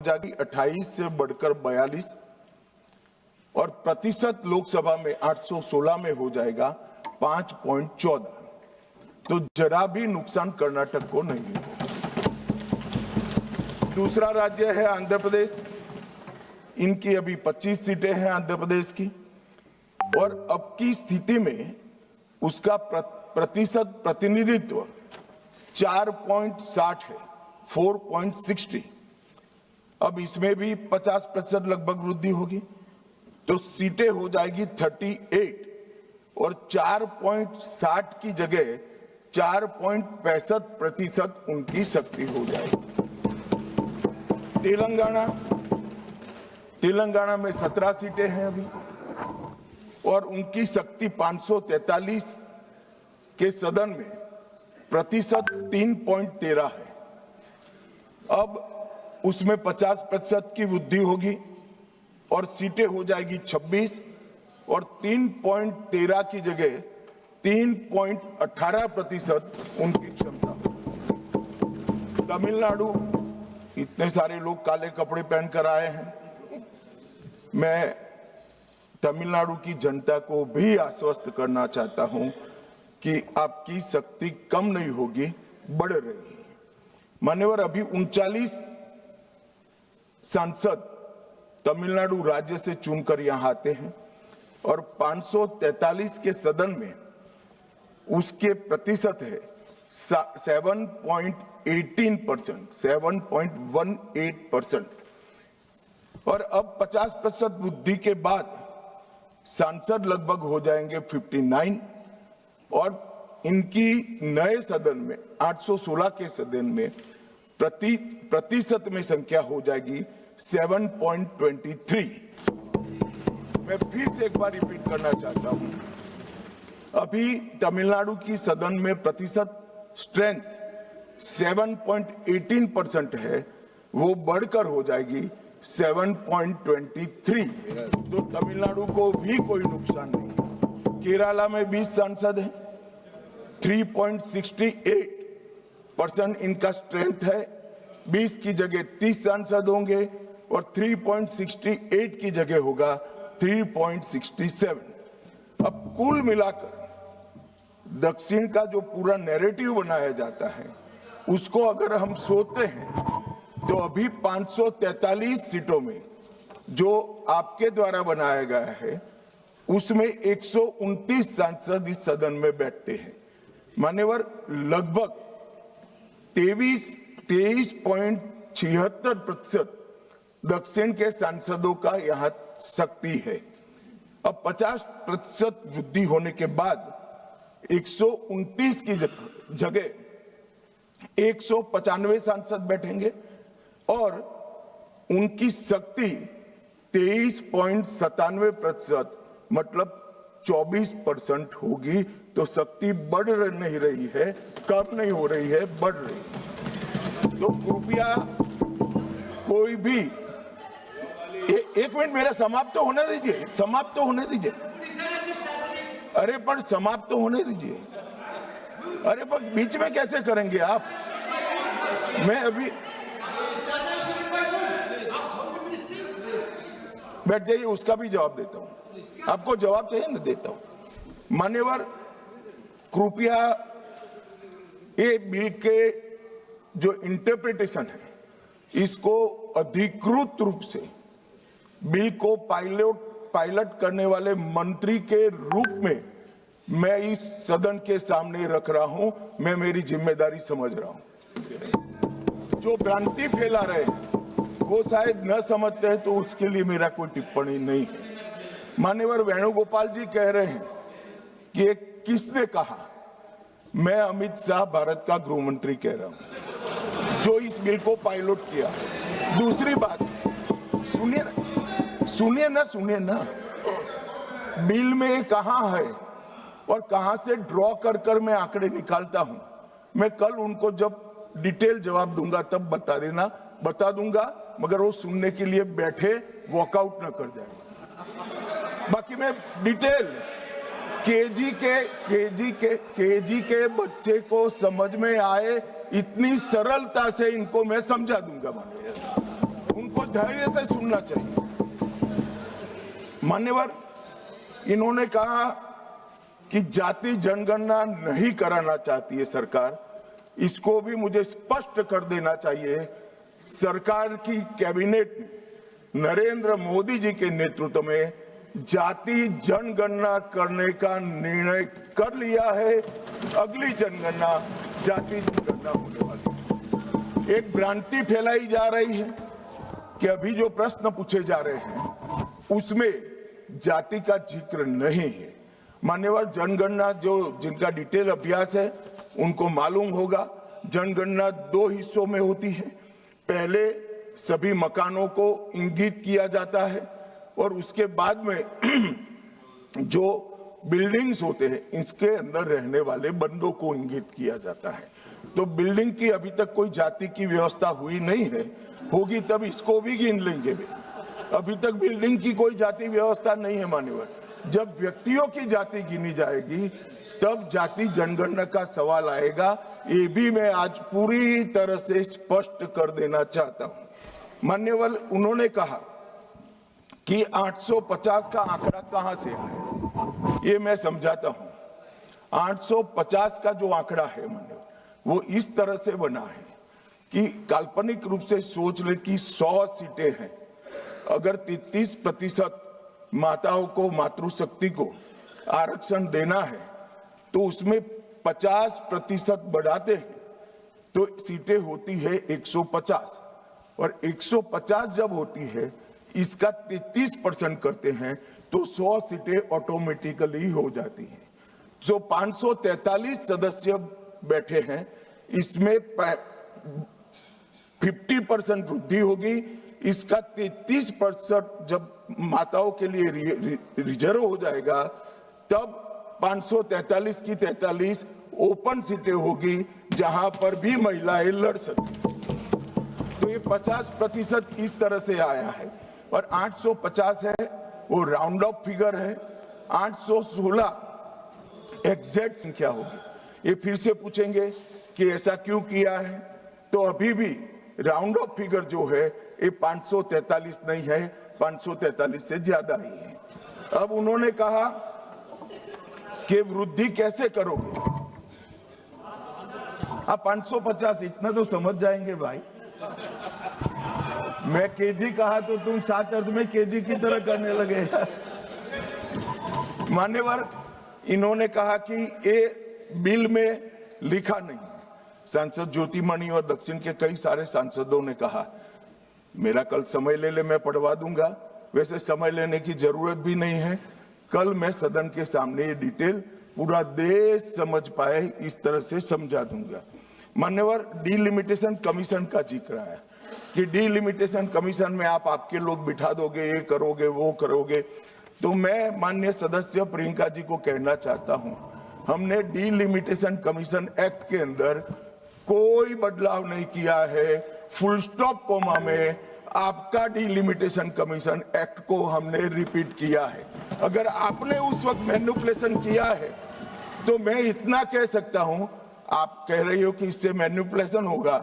जाएगी 28 से बढ़कर 42 और प्रतिशत लोकसभा में 816 में हो जाएगा 5.14। तो जरा भी नुकसान कर्नाटक को नहीं होगा। दूसरा राज्य है आंध्र प्रदेश। इनकी अभी 25 सीटें हैं आंध्र प्रदेश की और अब की स्थिति में उसका प्रतिशत प्रतिनिधित्व 4.60 है, 4.60। अब इसमें भी 50% लगभग वृद्धि होगी तो सीटें हो जाएगी 38 और 4.60 की जगह 4.65% उनकी शक्ति हो जाएगी। तेलंगाना में 17 सीटें हैं अभी और उनकी शक्ति 543 के सदन में प्रतिशत 3.13 है। अब उसमें 50% की वृद्धि होगी और सीटें हो जाएगी 26 और 3.13 की जगह 3.18% उनकी क्षमता। तमिलनाडु, इतने सारे लोग काले कपड़े पहनकर आए हैं। मैं तमिलनाडु की जनता को भी आश्वस्त करना चाहता हूं कि आपकी शक्ति कम नहीं होगी, बढ़ रही है। मान्यवर, अभी 39 सांसद तमिलनाडु राज्य से चुनकर यहां आते हैं और 543 के सदन में उसके प्रतिशत है 7.18% और अब 50% वृद्धि के बाद सांसद लगभग हो जाएंगे 59 और इनकी नए सदन में 816 के सदन में प्रतिशत में संख्या हो जाएगी 7.23। मैं फिर से एक बार रिपीट करना चाहता हूं, अभी तमिलनाडु की सदन में प्रतिशत स्ट्रेंथ 7.18% है, वो बढ़कर हो जाएगी 7.23। तो तमिलनाडु को भी कोई नुकसान नहीं है। केरला में 20 सांसद हैं, 3.68% इनका स्ट्रेंथ है। 20 की जगह 30 सांसद होंगे और 3.68 की जगह होगा 3.67। अब कुल मिलाकर दक्षिण का जो पूरा नैरेटिव बनाया जाता है उसको अगर हम सोचते हैं तो अभी 543 सीटों में जो आपके द्वारा बनाया गया है उसमें 129 सांसद इस सदन में बैठते हैं। मान्यवर, लगभग 23.76% दक्षिण के सांसदों का यहां शक्ति है। अब 50% वृद्धि होने के बाद 129 की जगह 195 सांसद बैठेंगे और उनकी शक्ति 23.97% मतलब 24% होगी। तो शक्ति बढ़ नहीं रही है, कम नहीं हो रही है, बढ़ रही है। तो कृपया कोई भी एक मिनट मेरा समाप्त तो होने दीजिए, समाप्त तो होने दीजिए। अरे पर समाप्त तो होने दीजिए। अरे पर बीच में कैसे करेंगे आप? मैं अभी बैठ जाइए, उसका भी जवाब देता हूं। आपको जवाब चाहिए ना, देता हूं। मान्यवर, कृपया ये बिल के जो इंटरप्रिटेशन है इसको अधिकृत रूप से बिल को पायलट करने वाले मंत्री के रूप में मैं इस सदन के सामने रख रहा हूं। मैं मेरी जिम्मेदारी समझ रहा हूं। जो भ्रांति फैला रहे हैं वो शायद न समझते हैं तो उसके लिए मेरा कोई टिप्पणी नहीं है। मान्यवर वेणुगोपाल जी कह रहे हैं कि किसने कहा? मैं अमित शाह भारत का गृह मंत्री कह रहा हूं जो इस बिल को पायलट किया। दूसरी बात, सुनिए ना, बिल में कहां है और कहां से ड्रॉ कर मैं आंकड़े निकालता हूं। मैं कल उनको जब डिटेल जवाब दूंगा तब बता दूंगा, मगर वो सुनने के लिए बैठे वॉकआउट न कर जाए। बाकी मैं डिटेल केजी के बच्चे को समझ में आए इतनी सरलता से इनको मैं समझा दूंगा। उनको धैर्य से सुनना चाहिए। मान्यवर, इन्होंने कहा कि जाति जनगणना नहीं कराना चाहती है सरकार। इसको भी मुझे स्पष्ट कर देना चाहिए, सरकार की कैबिनेट ने नरेंद्र मोदी जी के नेतृत्व में जाति जनगणना करने का निर्णय कर लिया है। अगली जनगणना जाति जनगणना होने वाली। एक भ्रांति फैलाई जा रही है कि अभी जो प्रश्न पूछे जा रहे हैं उसमें जाति का जिक्र नहीं है। मान्यवर, जनगणना जो जिनका डिटेल अभ्यास है उनको मालूम होगा, जनगणना 2 हिस्सों में होती है। पहले सभी मकानों को इंगित किया जाता है और उसके बाद में जो बिल्डिंग्स होते हैं इसके अंदर रहने वाले बंदों को इंगित किया जाता है। तो बिल्डिंग की अभी तक कोई जाति की व्यवस्था हुई नहीं है, होगी तब इसको भी गिन लेंगे वे। अभी तक बिल्डिंग की कोई जाति व्यवस्था नहीं है मान्यवर। जब व्यक्तियों की जाति गिनी जाएगी तब जाति जनगणना का सवाल आएगा। ये भी मैं आज पूरी तरह से स्पष्ट कर देना चाहता हूं। मान्यवर, उन्होंने कहा कि 850 का आंकड़ा कहां से आया, ये मैं समझाता हूं। 850 का जो आंकड़ा है मान्यवर, वो इस तरह से बना है कि काल्पनिक रूप से सोच ले कि 100 सीटें हैं, अगर 33% माताओं को, मातृशक्ति को आरक्षण देना है तो उसमें 50% बढ़ाते हैं तो सीटें होती है 150, और 150 जब होती है इसका 33% करते हैं तो 100 सीटें ऑटोमेटिकली हो जाती हैं। जो 543 सदस्य बैठे हैं इसमें 50% वृद्धि होगी। इसका 33% जब माताओं के लिए रिजर्व हो जाएगा तब 543 की 43 ओपन सीटें होगी जहां पर भी महिलाएं लड़ सकती। तो ये 50% इस तरह से आया है। और 850 है वो राउंड ऑफ फिगर है, 816 एग्जैक्ट संख्या होगी। ये फिर से पूछेंगे कि ऐसा क्यों किया है, तो अभी भी राउंड ऑफ फिगर जो है ये 543 नहीं है, 543 से ज्यादा ही है। अब उन्होंने कहा कि वृद्धि कैसे करोगे। आप 550 इतना तो समझ जाएंगे भाई। मैं केजी कहा तो तुम 7 अर्थ में केजी की तरह करने लगे। मान्यवर, इन्होंने कहा कि ये बिल में लिखा नहीं है। सांसद ज्योतिमणि और दक्षिण के कई सारे सांसदों ने कहा, मेरा कल समय ले मैं पढ़वा दूंगा। वैसे समय लेने की जरूरत भी नहीं है, कल मैं सदन के सामने ये डिटेल पूरा देश समझ पाए इस तरह से समझा दूंगा। मान्यवर, डीलिमिटेशन कमीशन का जिक्र आया कि डीलिमिटेशन कमीशन में आप आपके लोग बिठा दोगे, ये करोगे वो करोगे। तो मैं माननीय सदस्य प्रियंका जी को कहना चाहता हूं, हमने डीलिमिटेशन कमीशन एक्ट के अंदर कोई बदलाव नहीं किया है। फुल स्टॉप कोमा में आपका डीलिमिटेशन कमीशन एक्ट को हमने रिपीट किया है। अगर आपने उस वक्त मैनिपुलेशन किया है तो मैं इतना कह सकता हूं, आप कह रही हो कि इससे मैनिपुलेशन होगा,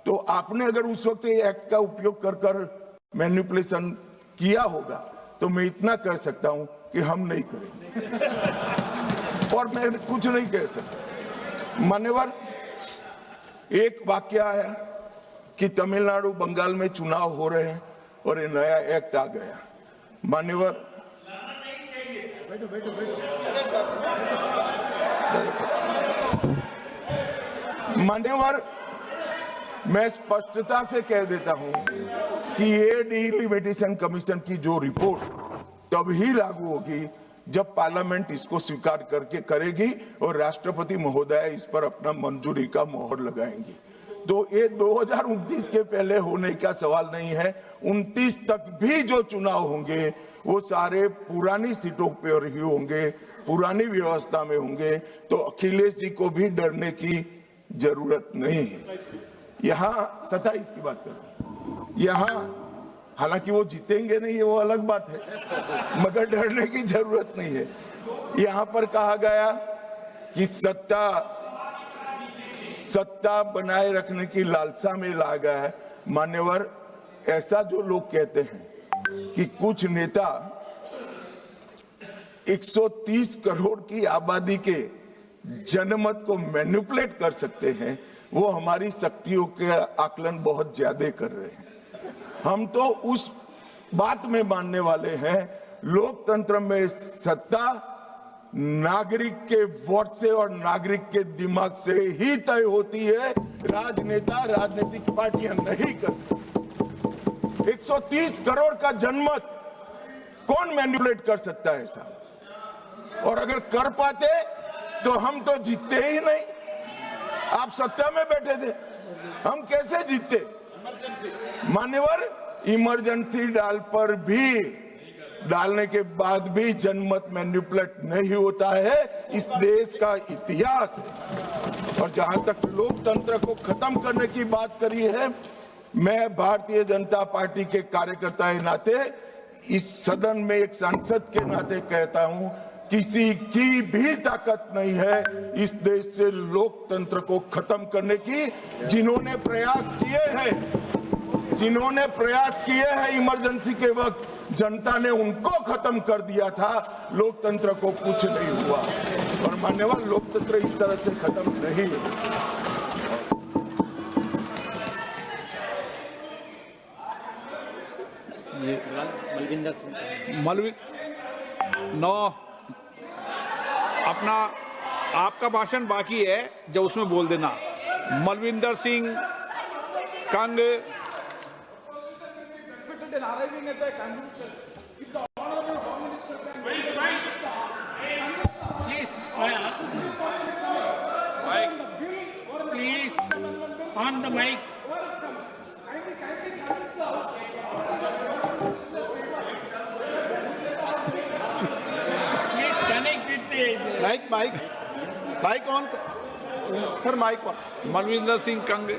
तो आपने अगर उस वक्त ये एक्ट का उपयोग कर कर मैनिपुलेशन किया होगा तो मैं इतना कह सकता हूं कि हम नहीं करेंगे और मैं कुछ नहीं कह सकता। मान्यवर, एक वाक्य आया कि तमिलनाडु बंगाल में चुनाव हो रहे हैं और ये नया एक्ट आ गया। मान्यवर, मान्यवर, मैं स्पष्टता से कह देता हूं कि ये डीलिमिटेशन कमीशन की जो रिपोर्ट तभी लागू होगी जब पार्लियामेंट इसको स्वीकार करके करेगी और राष्ट्रपति महोदय इस पर अपना मंजूरी का मोहर लगाएंगी। तो ये 2029 के पहले होने का सवाल नहीं है। 29 तक भी जो चुनाव होंगे वो सारे पुरानी सीटों पर ही होंगे, पुरानी व्यवस्था में होंगे। तो अखिलेश जी को भी डरने की जरूरत नहीं है। यहाँ 27 की बात करें, यहाँ हालांकि वो जीतेंगे नहीं, वो अलग बात है, मगर डरने की जरूरत नहीं है। यहाँ पर कहा गया कि सत्ता बनाए रखने की लालसा में ला गया है। मान्यवर, ऐसा जो लोग कहते हैं कि कुछ नेता 130 करोड़ की आबादी के जनमत को मैनिपुलेट कर सकते हैं, वो हमारी शक्तियों के आकलन बहुत ज्यादा कर रहे हैं। हम तो उस बात में मानने वाले हैं, लोकतंत्र में सत्ता नागरिक के वोट से और नागरिक के दिमाग से ही तय होती है, राजनेता राजनीतिक पार्टियां नहीं कर सकती। 130 करोड़ का जनमत कौन मैनिपुलेट कर सकता है साहब? और अगर कर पाते तो हम तो जीतते ही नहीं। आप सत्ता में बैठे थे, हम कैसे जीतते? मान्यवर, इमरजेंसी डालने के बाद भी जनमत मैनिपुलेट नहीं होता है, इस देश का इतिहास है। और जहां तक लोकतंत्र को खत्म करने की बात करी है, मैं भारतीय जनता पार्टी के कार्यकर्ता के नाते, इस सदन में एक सांसद के नाते कहता हूं, किसी की भी ताकत नहीं है इस देश से लोकतंत्र को खत्म करने की। जिन्होंने प्रयास किए हैं इमरजेंसी के वक्त, जनता ने उनको खत्म कर दिया था, लोकतंत्र को कुछ नहीं हुआ। और मान्यवर, लोकतंत्र इस तरह से खत्म नहीं है। मलविंदर सिंह अपना आपका भाषण बाकी है, जब उसमें बोल देना। Malvinder Singh Kang. Please, on the mic. Please connect with the mic on, फिर माइक ऑन। मलविंदर सिंह कंग।